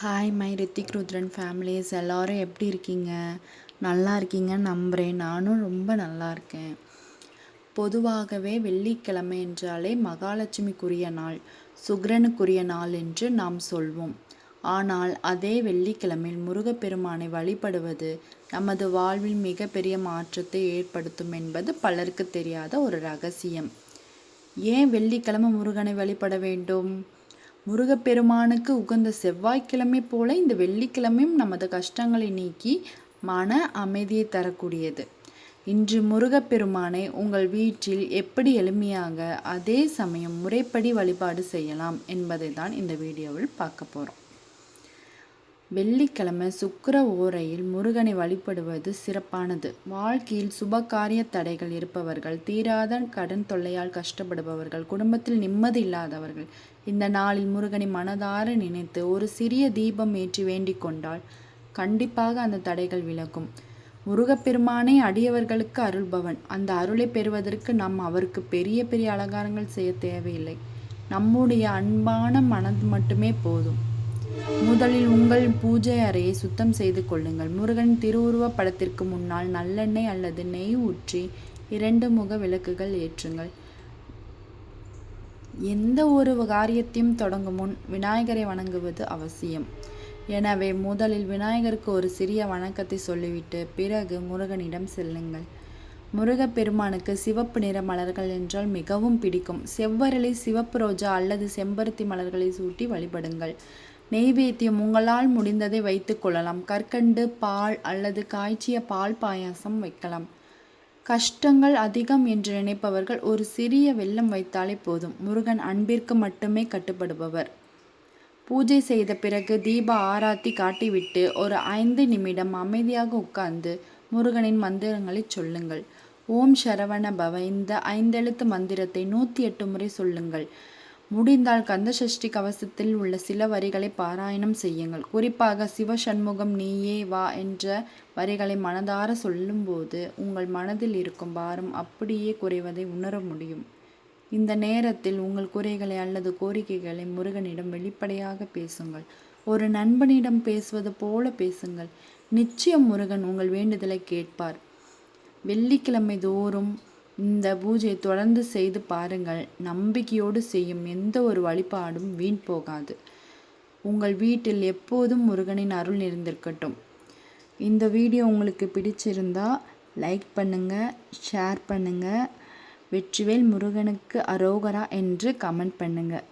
Hi my Rithik Rudran families எல்லோரும் எப்படி இருக்கீங்க? நல்லா இருக்கீங்கன்னு நம்புகிறேன். நானும் ரொம்ப நல்லா இருக்கேன். பொதுவாகவே வெள்ளிக்கிழமை என்றாலே மகாலட்சுமிக்குரிய நாள், சுக்கிரனுக்குரிய நாள் என்று நாம் சொல்வோம். ஆனால் அதே வெள்ளிக்கிழமையில் முருகப்பெருமானை வழிபடுவது நமது வாழ்வில் மிகப்பெரிய மாற்றத்தை ஏற்படுத்தும் என்பது பலருக்கு தெரியாத ஒரு ரகசியம். ஏன் வெள்ளிக்கிழமை முருகனை வழிபட வேண்டும்? முருகப்பெருமானுக்கு உகந்த செவ்வாய்க்கிழமை போல இந்த வெள்ளிக்கிழமையும் நமது கஷ்டங்களை நீக்கி மன அமைதியை தரக்கூடியது. இன்று முருகப்பெருமானை உங்கள் வீட்டில் எப்படி எளிமையாக அதே சமயம் முறைப்படி வழிபாடு செய்யலாம் என்பதை தான் இந்த வீடியோவில் பார்க்க போகிறோம். வெள்ளிக்கிழமை சுக்கிர ஓரையில் முருகனை வழிபடுவது சிறப்பானது. வாழ்க்கையில் சுபகாரிய தடைகள் இருப்பவர்கள், தீராத கடன் தொல்லையால் கஷ்டப்படுபவர்கள், குடும்பத்தில் நிம்மதி இல்லாதவர்கள் இந்த நாளில் முருகனை மனதார நினைத்து ஒரு சிறிய தீபம் ஏற்றி வேண்டிக் கொண்டால் கண்டிப்பாக அந்த தடைகள் விலகும். முருகப்பெருமானை அடியவர்களுக்கு அருள்பவன். அந்த அருளை பெறுவதற்கு நாம் அவருக்கு பெரிய பெரிய அலங்காரங்கள் செய்ய தேவையில்லை. நம்முடைய அன்பான மனது மட்டுமே போதும். முதலில் உங்கள் பூஜை அறையை சுத்தம் செய்து கொள்ளுங்கள். முருகன் திருவுருவ படத்திற்கு முன்னால் நல்லெண்ணெய் அல்லது நெய் ஊற்றி 2 முக விளக்குகள் ஏற்றுங்கள். எந்த ஒரு காரியத்தையும் தொடங்கும் முன் விநாயகரை வணங்குவது அவசியம். எனவே முதலில் விநாயகருக்கு ஒரு சிறிய வணக்கத்தை சொல்லிவிட்டு பிறகு முருகனிடம் செல்லுங்கள். முருகப்பெருமானுக்கு சிவப்பு நிற மலர்கள் என்றால் மிகவும் பிடிக்கும். செவ்வரளி, சிவப்பு ரோஜா அல்லது செம்பருத்தி மலர்களை சூட்டி வழிபடுங்கள். நெய்வேத்தியம் உங்களால் முடிந்ததை வைத்துக் கொள்ளலாம். கற்கண்டு, பால் அல்லது காய்ச்சிய பால் பாயாசம் வைக்கலாம். கஷ்டங்கள் அதிகம் என்று நினைப்பவர்கள் ஒரு சிறிய வெல்லம் வைத்தாலே போதும். முருகன் அன்பிற்கு மட்டுமே கட்டுப்படுபவர். பூஜை செய்த பிறகு தீப ஆராத்தி காட்டிவிட்டு ஒரு 5 நிமிடம் அமைதியாக உட்கார்ந்து முருகனின் மந்திரங்களை சொல்லுங்கள். ஓம் சரவண பவ இந்த 5 எழுத்து மந்திரத்தை 108 முறை சொல்லுங்கள். முடிந்தால் கந்தசஷ்டி கவசத்தில் உள்ள சில வரிகளை பாராயணம் செய்யுங்கள். குறிப்பாக சிவசண்முகம் நீயே வா என்ற வரிகளை மனதார சொல்லும்போது உங்கள் மனதில் இருக்கும் பாரம் அப்படியே குறைவதை உணர முடியும். இந்த நேரத்தில் உங்கள் குறைகளை அல்லது கோரிக்கைகளை முருகனிடம் வெளிப்படையாக பேசுங்கள். ஒரு நண்பனிடம் பேசுவது போல பேசுங்கள். நிச்சயம் முருகன் உங்கள் வேண்டுதலை கேட்பார். வெள்ளிக்கிழமை தோறும் இந்த பூஜையை தொடர்ந்து செய்து பாருங்கள். நம்பிக்கையோடு செய்யும் எந்த ஒரு வழிபாடும் வீண் போகாது. உங்கள் வீட்டில் எப்போதும் முருகனின் அருள் நிறைந்திருக்கட்டும். இந்த வீடியோ உங்களுக்கு பிடிச்சிருந்தா லைக் பண்ணுங்கள், ஷேர் பண்ணுங்கள். வெற்றிவேல் முருகனுக்கு அரோகரா என்று கமெண்ட் பண்ணுங்கள்.